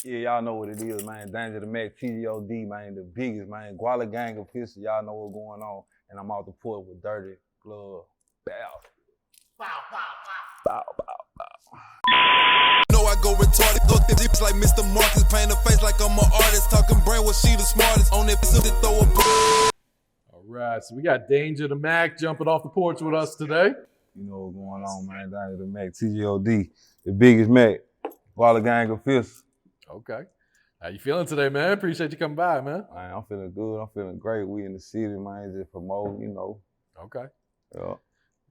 Yeah, y'all know what it is, man. Danger the Mac, TGOD, man, the biggest, man. Gwalla Gang official, y'all know what's going on. And I'm out the port with Dirty Glove. Bow. Bow, bow, bow. Bow, bow, bow. Know I go retarded, go through dips like Mr. Marcus, paint a face like I'm an artist, talking brain, what she the smartest, on that facility throw a All right, so we got Danger the Mac jumping off the porch with us today. You know what's going on, man. Danger the Mac, TGOD, the biggest Mac. Gwalla Gang official. Okay. How you feeling today, man? Appreciate you coming by, man. Man, I'm feeling good. I'm feeling great. We in the city, man, just promoting, you know. Okay. Yeah.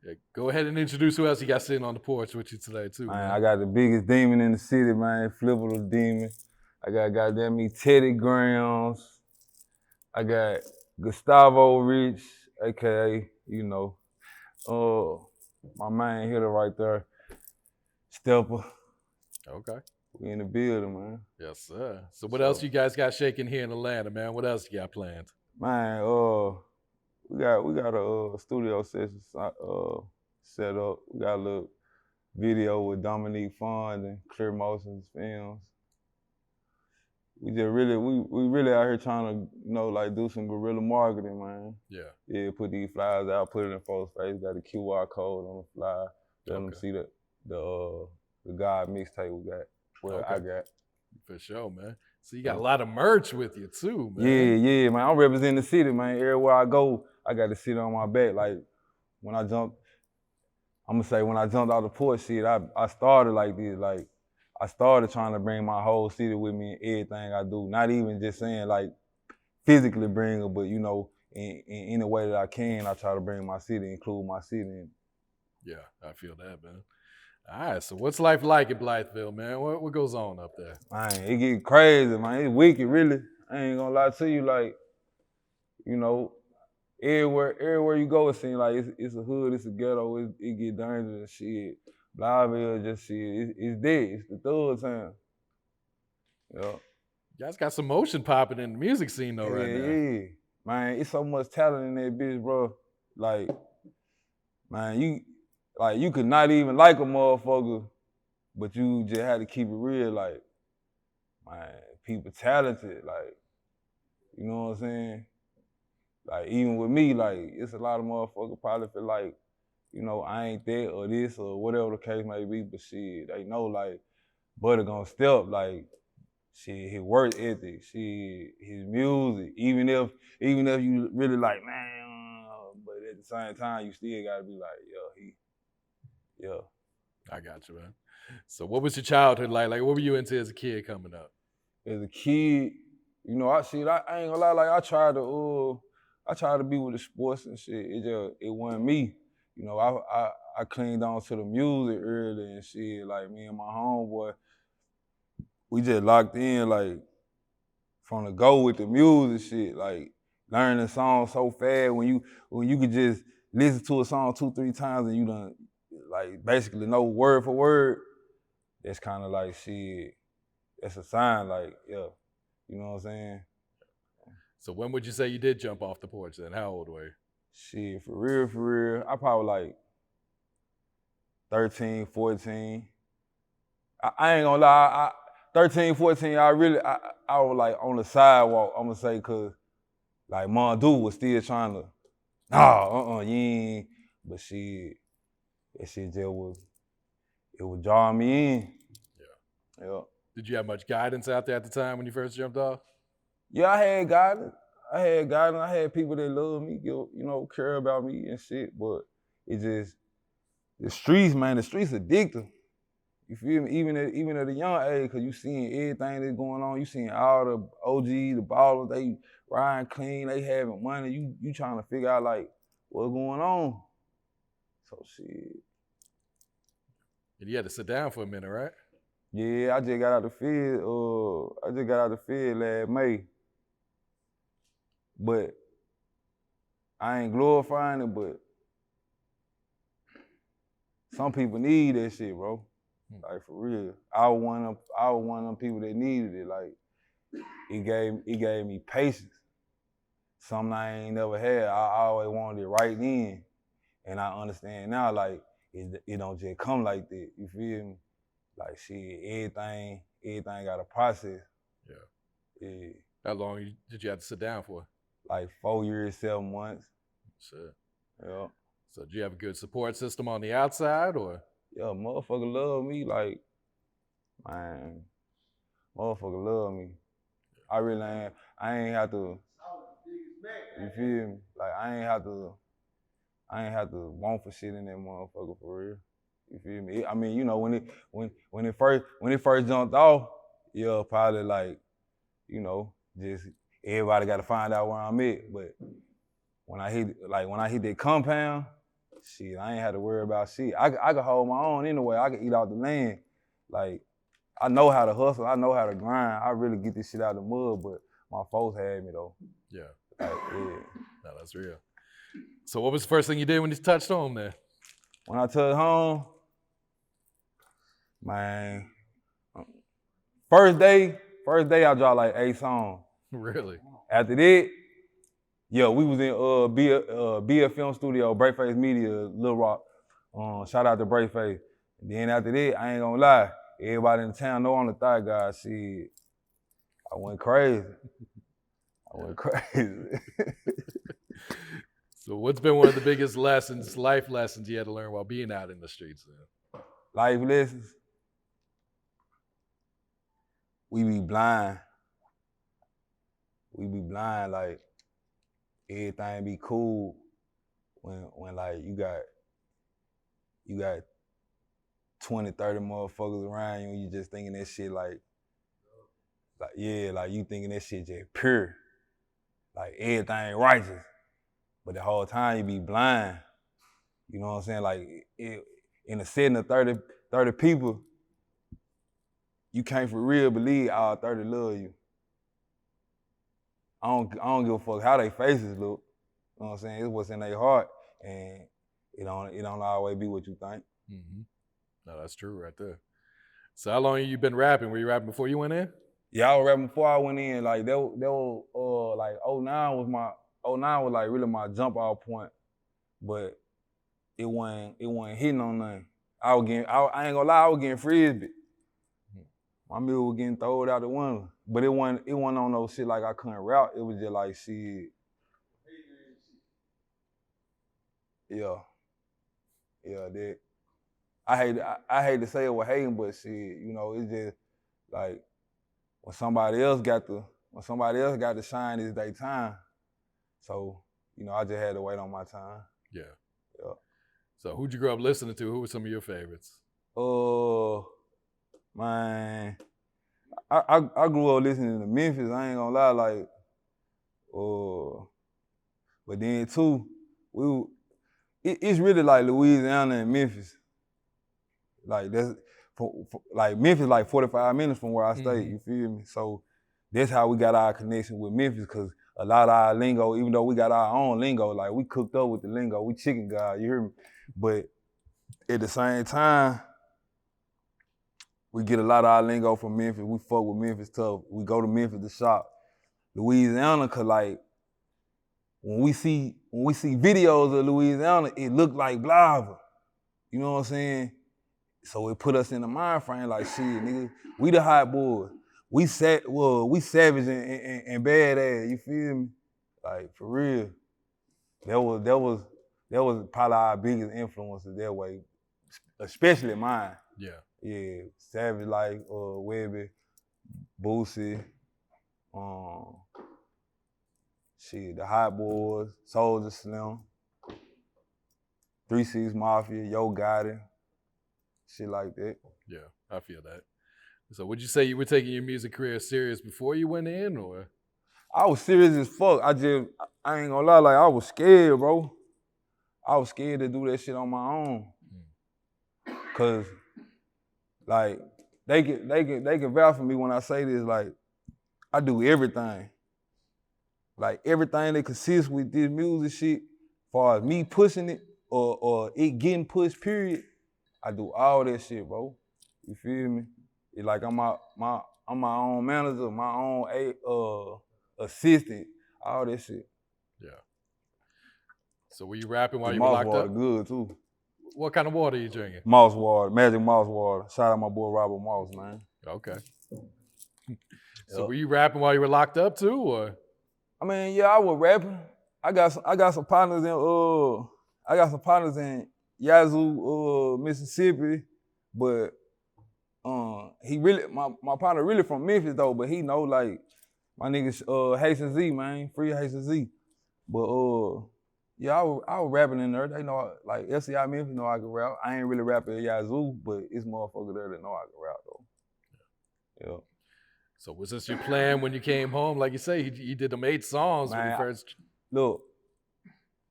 Yeah, go ahead and introduce who else you got sitting on the porch with you today, too. Man, I got the biggest demon in the city, man, Flipper the Demon. I got goddamn me Teddy Grams. I got Gustavo Rich, aka, you know, my man hitter right there, Stepper. Okay. We in the building, man. Yes, sir. So what else you guys got shaking here in Atlanta, man? What else you got planned? Man, we got a studio session set up. We got a little video with Dominique Fond and Clear Motions Films. We just really, we really out here trying to, you know, like do some guerrilla marketing, man. Yeah. Yeah, put these flyers out, put it in folks' face, got a QR code on the flyer, let them see the God mixtape we got, I got. For sure, man. So you got a lot of merch with you too, man. Yeah, man. I'm representing the city, man. Everywhere I go, I got the city on my back. Like when I jumped, I'm gonna say when I jumped out the porch shit, I started like this. Like I started trying to bring my whole city with me in everything I do. Not even just saying like physically bring her, but you know, in any way that I can, I try to bring my city, include my city in. Yeah, I feel that, man. All right, so what's life like in Blytheville, man? What goes on up there? Man, it get crazy, man. It's wicked, really. I ain't gonna lie to you, like, you know, everywhere you go, it seems like it's a hood, it's a ghetto, it get dangerous and shit. Blytheville just shit, it's dead. It's the third time. Yeah. You guys got some motion popping in the music scene though right now. Yeah, man, it's so much talent in that bitch, bro. Like, man, you could not even like a motherfucker, but you just had to keep it real. Like, man, people talented. Like, you know what I'm saying? Like, even with me, like, it's a lot of motherfuckers probably feel like, you know, I ain't that or this or whatever the case may be, but shit, they know, like, Butter gonna step, like, shit, his work ethic, shit, his music, even if you really like, man, but at the same time, you still gotta be like, yeah. I got you, man. So what was your childhood like? Like, what were you into as a kid coming up? As a kid, you know, I ain't gonna lie, like, I tried to be with the sports and shit. It wasn't me. You know, I cleaned on to the music early and shit. Like, me and my homeboy, we just locked in, like, from the go with the music shit. Like, learning songs so fast when you could just listen to a song 2-3 times and you done, like, basically know word for word. That's kind of like, shit, that's a sign, like, yeah. You know what I'm saying? So when would you say you did jump off the porch then? How old were you? Shit, for real, I probably like 13, 14. I ain't gonna lie, 13, 14, I was like on the sidewalk, I'm gonna say, cause like Mom Dude was still trying to, you ain't, but shit, that shit just was drawing me in. Yeah. Did you have much guidance out there at the time when you first jumped off? Yeah, I had guidance. I had people that love me, you know, care about me and shit, but it just, the streets, man, the streets addictive. You feel me? Even at a young age, cause you seeing everything that's going on. You seeing all the OG, the ballers, they riding clean, they having money. You trying to figure out like what's going on. So shit. And you had to sit down for a minute, right? Yeah, I just got out the field. Last May. But I ain't glorifying it, but some people need that shit, bro. Like, for real. I was one of them people that needed it. Like, it gave me patience. Something I ain't never had. I always wanted it right then. And I understand now, like, it don't just come like that. You feel me? Like, like shit, everything got a process. Yeah. Yeah. How long did you have to sit down for? Like 4 years, 7 months. Shit. Yeah. So do you have a good support system on the outside, or? Yeah, motherfucker love me. Like, man, motherfucker love me. I really ain't. I ain't have to. You feel me? Like I ain't have to want for shit in that motherfucker for real. You feel me? I mean, you know, when it first jumped off, yeah, probably like, you know, just everybody got to find out where I'm at. But when I hit that compound, shit, I ain't had to worry about shit. I could hold my own anyway. I could eat out the land. Like, I know how to hustle. I know how to grind. I really get this shit out of the mud, but my folks had me though. Yeah. Like, yeah. No, that's real. So what was the first thing you did when you touched home there? When I touched home, man, first day I dropped like 8 songs. Really? After that, yeah, we was in BF Film Studio, DGB Media, Little Rock. Shout out to Blytheville. Then after that, I ain't gonna lie, everybody in the town know I'm the third guy. Shit, I went crazy. So what's been one of the biggest life lessons you had to learn while being out in the streets then? Life lessons. We be blind. Like everything be cool when like you got 20, 30 motherfuckers around you and you just thinking that shit like you thinking that shit just pure. Like everything righteous. But the whole time you be blind. You know what I'm saying? Like in a setting of 30 people, you can't for real believe all 30 love you. I don't give a fuck how they faces look. You know what I'm saying? It's what's in their heart, and it don't always be what you think. Mm-hmm. No, that's true right there. So how long have you been rapping? Were you rapping before you went in? Yeah, I was rapping before I went in. Like that was like 09 was like really my jump off point, but it wasn't hitting on nothing. I ain't gonna lie, I was getting frisbee. My mule was getting thrown out the window. But it wasn't on no shit like I couldn't rap. It was just like shit. Yeah. Yeah, that. I hate to say it was hating, but shit, you know, it's just like when somebody else got to shine, it's their time. So, you know, I just had to wait on my time. Yeah. Yeah. So who'd you grow up listening to? Who were some of your favorites? Man, I grew up listening to Memphis. I ain't gonna lie, like, but then too, it's really like Louisiana and Memphis. Like that's like Memphis, like 45 minutes from where I stay. You feel me? So that's how we got our connection with Memphis, cause a lot of our lingo, even though we got our own lingo, like we cooked up with the lingo, we chicken guy. You hear me? But at the same time, we get a lot of our lingo from Memphis. We fuck with Memphis tough. We go to Memphis to shop. Louisiana, cause like when we see videos of Louisiana, it look like Blytheville. You know what I'm saying? So it put us in the mind frame like, shit, nigga, we the hot boys. We savage and badass. You feel me? Like for real. That was probably our biggest influences that way, especially mine. Yeah. Yeah, Savage like Webby, Boosie, shit, the Hot Boys, Soulja Slim, 3 6 Mafia, Yo Gotti, shit like that. Yeah, I feel that. So would you say you were taking your music career serious before you went in, or? I was serious as fuck. I ain't gonna lie, like I was scared, bro. I was scared to do that shit on my own. Cause like they can vouch for me when I say this, like I do everything. Like everything that consists with this music shit, as far as me pushing it or it getting pushed, period, I do all that shit, bro. You feel me? It's like I'm my own manager, my own assistant, all that shit. Yeah. So were you rapping while you were locked up? Good too. What kind of water are you drinking? Moss water, magic moss water. Shout out my boy Robert Moss, man. Okay. So were you rapping while you were locked up too, or? I mean, yeah, I was rapping. I got some partners in Yazoo, Mississippi, but my partner really from Memphis though, but he know like my niggas Haze and Z, man, free Haze and Z. But yeah, I was rapping in there. They know like FCI Memphis know I can rap. I ain't really rapping at Yazoo, but it's motherfuckers there that know I can rap though. Yeah. So was this your plan when you came home? Like you say, you did them 8 songs when you first. Look,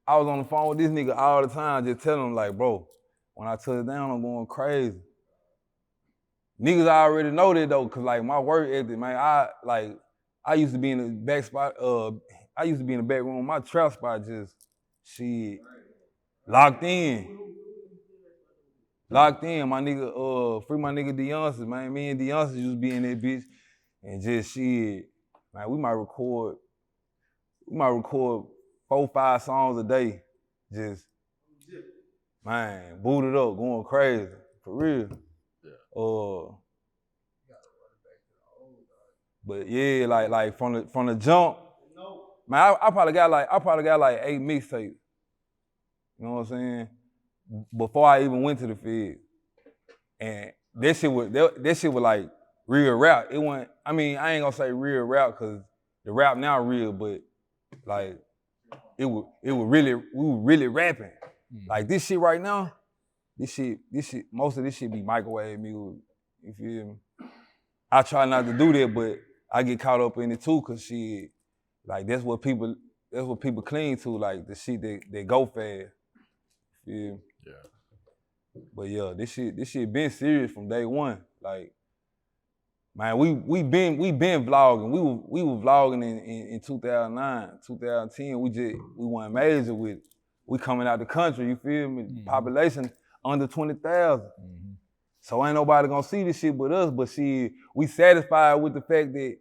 I was on the phone with this nigga all the time, just telling him like, bro, when I touch down, I'm going crazy. Niggas already know that though, cause like my work ethic, man. I used to be in the back spot. I used to be in the back room. My trap spot just shit locked in. Locked in, my nigga. Free my nigga Deonce, man. Me and Deonce used to be in that bitch. And just shit, man, we might record 4-5 songs a day. Just, man, booted up, going crazy. For real. Yeah. But yeah, like from the jump, man, I probably got like 8 mixtapes. You know what I'm saying? Before I even went to the field. And that shit was like real rap. It wasn't, I mean, I ain't gonna say real rap because the rap now real, but like we were really rapping. Like this shit right now, this shit, most of this shit be microwave music. You feel me? I try not to do that, but I get caught up in it too, cause shit, like that's what people cling to, like the shit that go fast. You feel me? Yeah. But yeah, this shit been serious from day one. Like, man, we been vlogging. We were vlogging in 2009, 2010. We went major with it. We coming out the country, you feel me? Mm-hmm. Population under 20,000. Mm-hmm. So ain't nobody gonna see this shit but us. But see, we satisfied with the fact that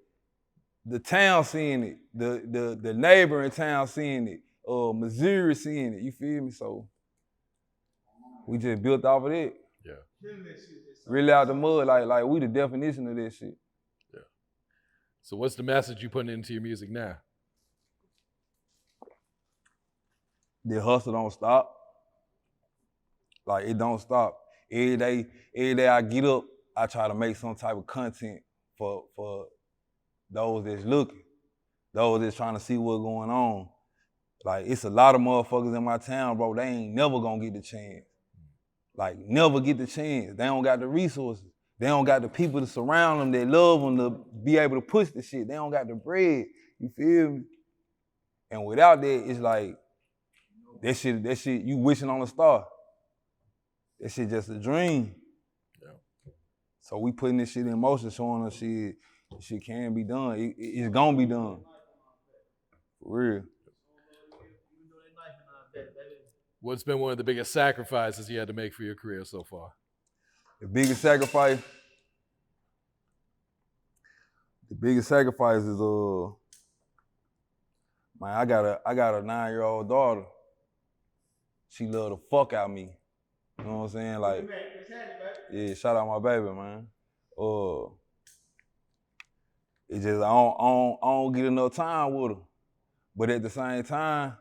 the town seeing it, the neighboring town seeing it, Missouri seeing it. You feel me? So we just built off of that. Yeah. Really out the mud, like we the definition of that shit. Yeah. So what's the message you putting into your music now? The hustle don't stop. Like it don't stop. Every day I get up, I try to make some type of content for those that's looking, those that's trying to see what's going on. Like it's a lot of motherfuckers in my town, bro. They ain't never gonna get the chance. Like, never get the chance. They don't got the resources. They don't got the people to surround them that love them to be able to push the shit. They don't got the bread. You feel me? And without that, it's like, that shit, you wishing on a star. That shit just a dream. Yeah. So we putting this shit in motion, showing us shit can be done. It's gonna be done. For real. What's been one of the biggest sacrifices you had to make for your career so far? The biggest sacrifice is man, I got a 9-year-old daughter. She love the fuck out of me. You know what I'm saying? Like, yeah, shout out my baby, man. It's just I don't get enough time with her. But at the same time,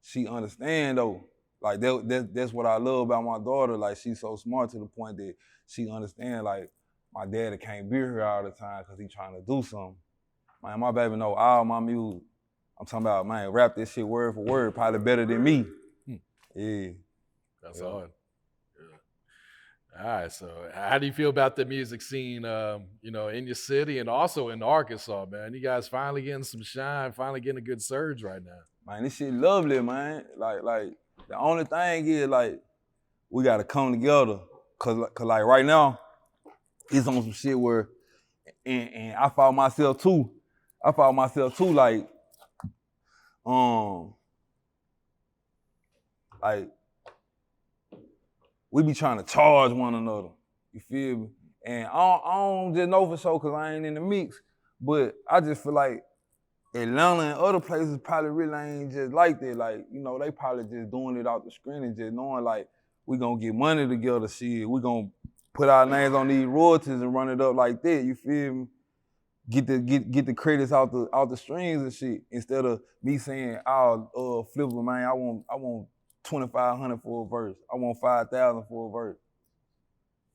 she understand though. Like that's what I love about my daughter. Like she's so smart to the point that she understand like my daddy can't be here all the time because he trying to do something. Man, my baby know all my music. I'm talking about, man, rap this shit word for word, probably better than me. Yeah. That's hard. Yeah. All right, so how do you feel about the music scene, in your city and also in Arkansas, man? You guys finally getting some shine, finally getting a good surge right now. Man, this shit lovely, man. Like the only thing is like we gotta come together, cause like right now, it's on some shit where, and I found myself too. Like we be trying to charge one another. You feel me? And I don't just know for sure cause I ain't in the mix, but I just feel like Atlanta and other places probably really ain't just like that. Like, they probably just doing it off the screen and just knowing like we gonna get money together, shit. We gonna put our names on these royalties and run it up like that, you feel me? Get the credits out the strings and shit, instead of me saying, oh, Flipper, man, I want 2,500 for a verse. I want 5,000 for a verse.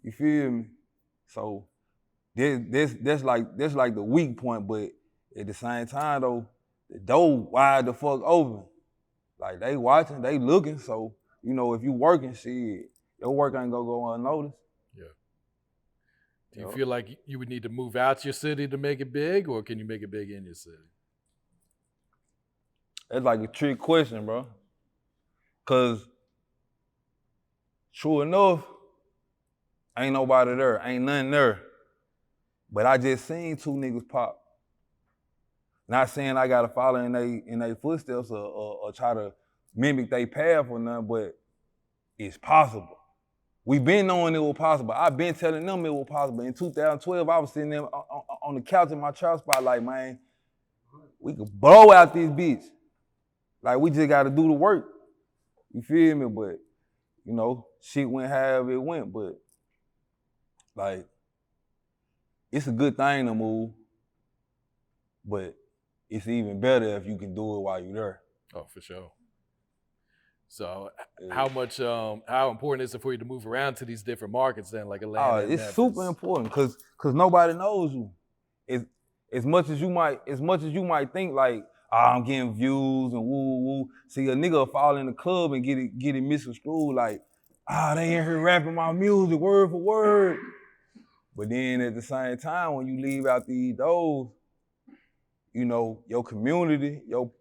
You feel me? So that's like the weak point, but at the same time though, the door wide the fuck open. Like they watching, they looking, so you know if you working, shit, your work ain't gonna go unnoticed. Yeah. Do you feel like you would need to move out your city to make it big, or can you make it big in your city? That's like a trick question, bro. Cause true enough, ain't nobody there, ain't nothing there. But I just seen 2 niggas pop. Not saying I gotta follow in they footsteps or try to mimic their path or nothing, but it's possible. We been knowing it was possible. I've been telling them it was possible. In 2012, I was sitting there on the couch in my trap spot like, man, we could blow out this bitch. Like, we just gotta do the work. You feel me? But, you know, shit went however it went, but, like, it's a good thing to move, but it's even better if you can do it while you're there. Oh, for sure. So how important is it for you to move around to these different markets then, like Atlanta? It's Memphis? Super important, cause nobody knows you. As much as you might think like, I'm getting views and woo. See, a nigga fall in the club and get it misconstrued like, they in here rapping my music word for word. But then at the same time, when you leave out these doors, you know, your community, your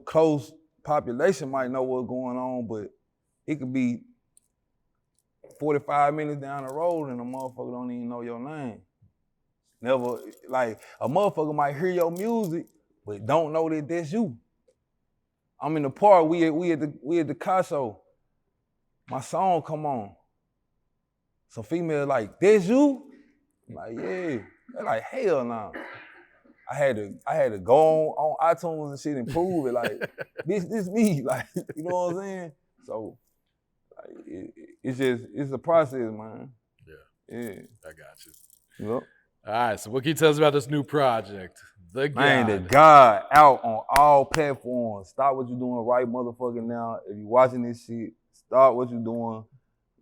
close population might know what's going on, but it could be 45 minutes down the road and a motherfucker don't even know your name. Never, like, a motherfucker might hear your music, but don't know that that's you. I'm in the park, we at the car show. My song come on. Some female like, that's you? I'm like, yeah. They're like, hell no. I had to go on iTunes and shit and prove it. Like, this me. Like, you know what I'm saying? So, like, it's a process, man. Yeah. I got you. Yep. All right, so what can you tell us about this new project? The God. Man, the God out on all platforms. Stop what you're doing right motherfucking now. If you're watching this shit, start what you're doing.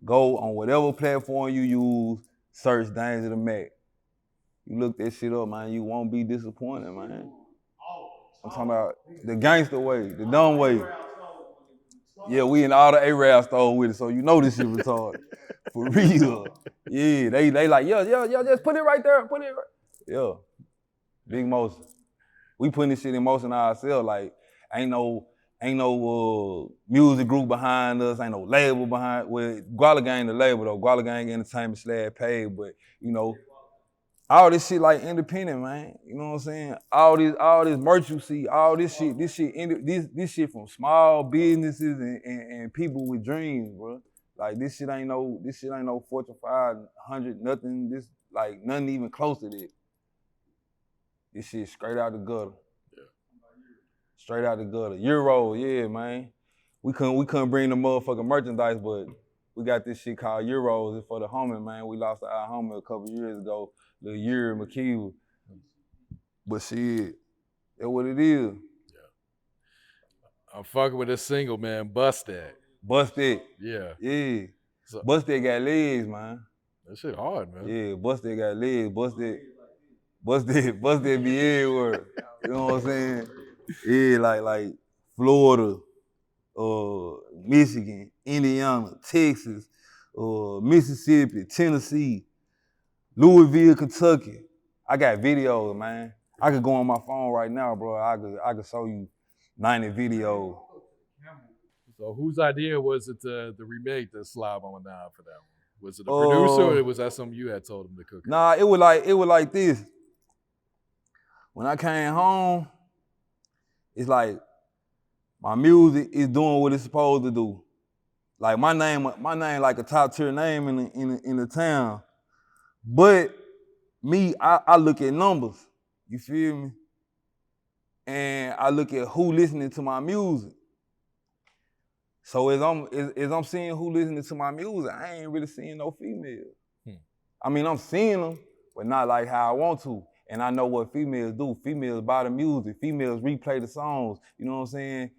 Go on whatever platform you use, search Danger the Mac. You look that shit up, man, you won't be disappointed, man. I'm talking about the gangster way, the dumb way. Yeah, we in all the A-Rap stores with it, so you know this shit retarded. For real. Yeah, they like, yeah, just put it right there, put it right. Yeah, big motion. We putting this shit in motion ourselves, like, ain't no music group behind us, ain't no label behind. Well, Gwalla Gang the label though, Gwalla Gang Entertainment /paid, but you know, all this shit like independent, man. You know what I'm saying? All this merch you see, all this shit from small businesses and people with dreams, bro. Like this shit ain't no Fortune 500, nothing. This like nothing even close to this. This shit straight out the gutter. Straight out the gutter. Euro, yeah, man. We couldn't bring the motherfucking merchandise, but we got this shit called Euros. It's for the homie, man. We lost our homie a couple years ago, Lil Year McKeever. But shit, that's what it is. Yeah. I'm fucking with this single, man. Bust That. Bust That. Yeah. Yeah. So, Bust That got legs, man. That shit hard, man. Yeah, Bust That got legs. Bust That be everywhere. You know what I'm saying? Yeah, like Florida, Michigan, Indiana, Texas, Mississippi, Tennessee, Louisville, Kentucky. I got videos, man. I could go on my phone right now, bro. I could show you 90 videos. So whose idea was it to remake the Slob on Down for that one? Was it a producer or was that something you had told him to cook? Nah, it was like this. When I came home, it's like my music is doing what it's supposed to do. Like my name like a top tier name in the town. But me, I look at numbers. You feel me? And I look at who listening to my music. So as I'm seeing who listening to my music, I ain't really seeing no females. I mean, I'm seeing them, but not like how I want to. And I know what females do. Females buy the music. Females replay the songs. You know what I'm saying?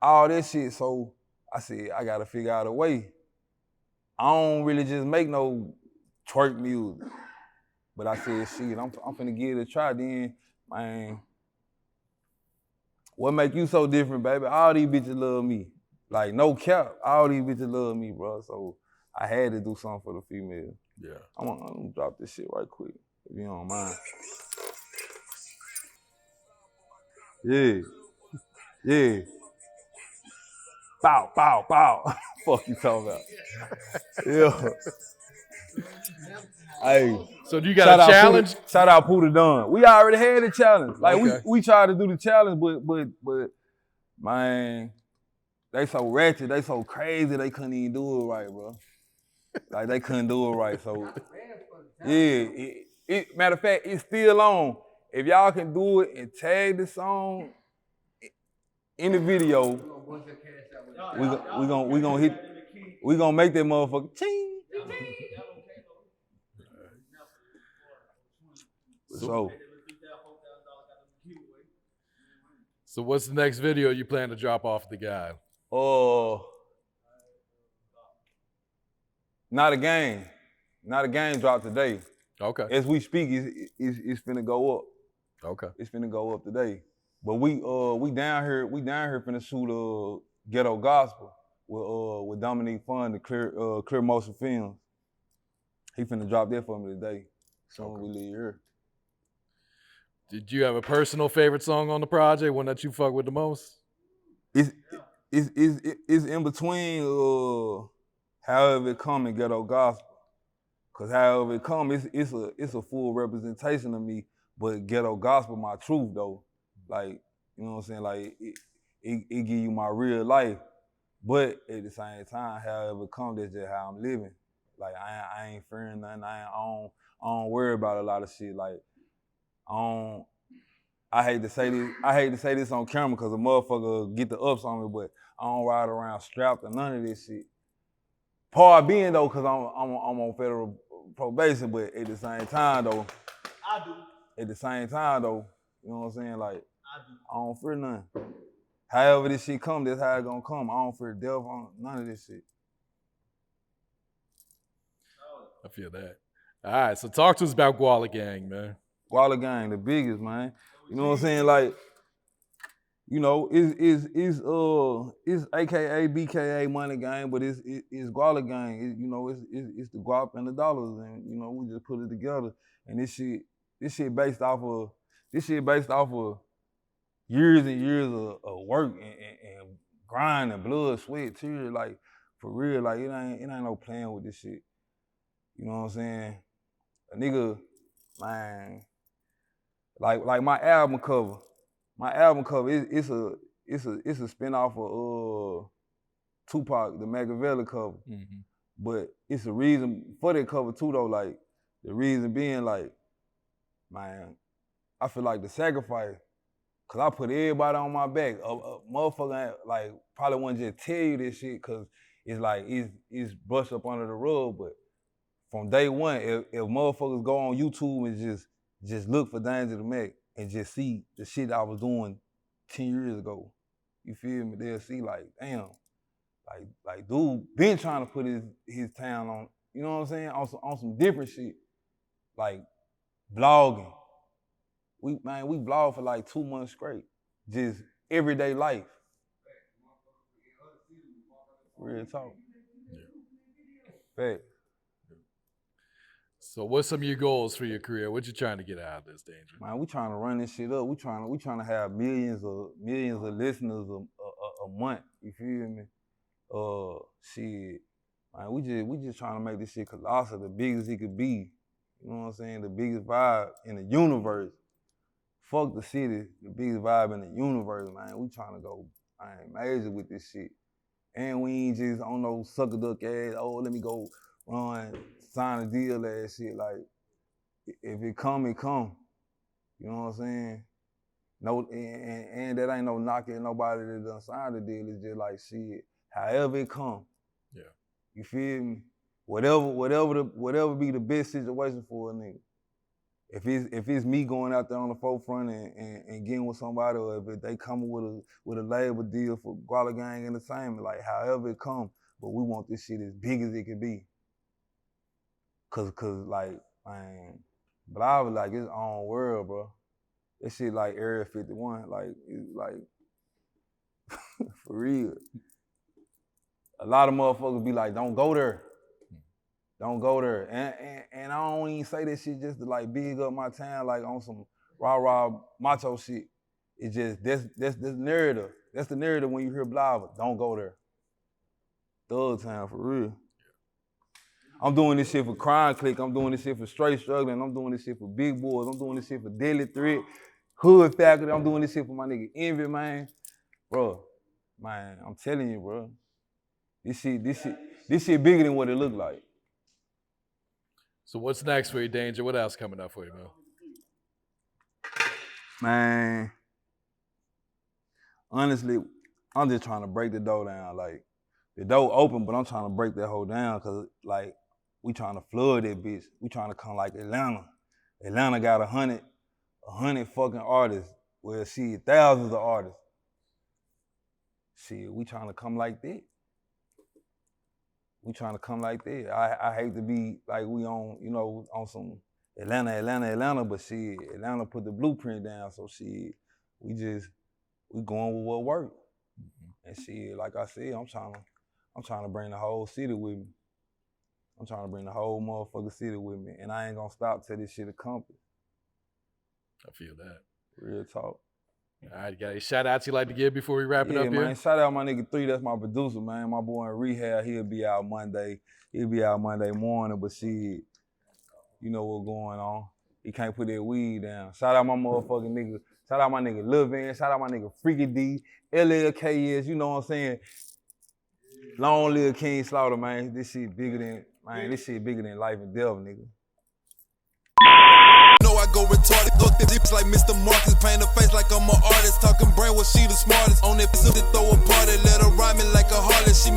All that shit. So I said, I gotta figure out a way. I don't really just make no twerk music. But I said, shit, I'm finna give it a try then. Man, what make you so different, baby? All these bitches love me. Like, no cap, all these bitches love me, bro. So I had to do something for the females. Yeah. I'm gonna drop this shit right quick, if you don't mind. Yeah. Yeah. Bow, bow, bow. Fuck you talking about. Yeah. Hey. So do you got a challenge? Shout out Pooh Dunn. We already had the challenge. Like Okay. we tried to do the challenge, but man, they so ratchet, they so crazy, they couldn't even do it right, bro. Like they couldn't do it right. So yeah, matter of fact, it's still on. If y'all can do it and tag the song in the video, we gonna make that motherfucker ching. So what's the next video you plan to drop off the guy? Not a game. Not a game dropped today. Okay. As we speak, it's finna go up. Okay. It's finna go up today. But we down here finna shoot Ghetto Gospel with Dominique Fun, the Clear Motion Films. He finna drop that for me today. So we leave here. Did you have a personal favorite song on the project, one that you fuck with the most? It's in between However It Come and Ghetto Gospel. Cause However It Come, it's a full representation of me, but Ghetto Gospel my truth though. Like, you know what I'm saying? Like it give you my real life. But at the same time, However It Come, that's just how I'm living. Like I ain't fearing nothing. I don't worry about a lot of shit. Like I hate to say this on camera because a motherfucker get the ups on me, but I don't ride around strapped or none of this shit. Part being though, cause I'm on federal probation, but at the same time though, I do. At the same time though, you know what I'm saying? Like I don't fear nothing. However this shit come, that's how it gonna come. I don't fear death on none of this shit. I feel that. All right, so talk to us about Gwalla Gang, man. Gwalla Gang, the biggest, man. You know what I'm saying? Like, you know, it's AKA BKA Money Gang, but it's Gwalla Gang. You know, it's the guap and the dollars, and you know, we just put it together. And this shit based off of years and years of work and grind and blood, sweat, tears. Like for real, like it ain't no playing with this shit. You know what I'm saying? A nigga, man. Like my album cover, it's a spinoff of Tupac, the Machiavelli cover. Mm-hmm. But it's a reason for that cover too though. Like the reason being like, man, I feel like the sacrifice, cause I put everybody on my back. A motherfucker like probably wouldn't just tell you this shit, cause it's like it's brushed up under the rug. But from day one, if motherfuckers go on YouTube and just look for Danger the Mac and just see the shit I was doing 10 years ago. You feel me? They'll see like, damn, like dude been trying to put his town on, you know what I'm saying? On some different shit. Like vlogging. We vlogged for like 2 months straight. Just everyday life. Real talk. Fact. So what's some of your goals for your career? What you trying to get out of this, Danger? Man, we trying to run this shit up. We trying to have millions of listeners a month. You feel me? Shit. Man, we just trying to make this shit colossal, the biggest it could be. You know what I'm saying? The biggest vibe in the universe. Fuck the city, the biggest vibe in the universe, man. We trying to go, man, major with this shit. And we ain't just on no sucker duck ass, oh, let me go run, sign a deal ass shit. Like, if it come, it come. You know what I'm saying? No, and that ain't no knocking nobody that done signed the deal. It's just like, shit, however it come. Yeah. You feel me? Whatever be the best situation for a nigga. If it's me going out there on the forefront and getting with somebody, or if they come with a label deal for Gwalla Gang Entertainment, like however it come, but we want this shit as big as it can be. Cause like, man, Blytheville like its own world, bro. This shit like Area 51, like it's like for real. A lot of motherfuckers be like, don't go there. Don't go there. And I don't even say this shit just to like big up my town, like on some rah-rah macho shit. It's just, that's the narrative. That's the narrative when you hear Blytheville. Don't go there. Thug town, for real. I'm doing this shit for Crime Click. I'm doing this shit for Straight Struggling. I'm doing this shit for Big Boys. I'm doing this shit for Deadly Threat, Hood Faculty. I'm doing this shit for my nigga Envy, man. Bro, man, I'm telling you, bro. This shit bigger than what it look like. So what's next for you, Danger? What else coming up for you, man? Man, honestly, I'm just trying to break the door down. Like, the door open, but I'm trying to break that hole down because, like, we trying to flood that bitch. We trying to come like Atlanta. Atlanta got 100 fucking artists. Well, shit, thousands of artists. Shit, we trying to come like that. We trying to come like that. I hate to be like we on, you know, on some Atlanta, but shit, Atlanta put the blueprint down, so shit, we going with what worked. And shit, like I said, I'm trying to bring the whole city with me. I'm trying to bring the whole motherfucking city with me, and I ain't gonna stop till this shit accomplished. I feel that. Real talk. All right, got any shout outs you like to give before we wrap it up here? Man, shout out my nigga 3, that's my producer, man. My boy in rehab, he'll be out Monday. He'll be out Monday morning, but shit, you know what's going on. He can't put that weed down. Shout out my motherfucking nigga. Shout out my nigga Lil Van. Shout out my nigga Freaky D. LLKS, you know what I'm saying? Long live King Slaughter, man. This shit bigger than life and death, nigga. I go retarded, look at lips like Mr. Marcus, paint a face like I'm an artist, talking brain, well she the smartest, on that throw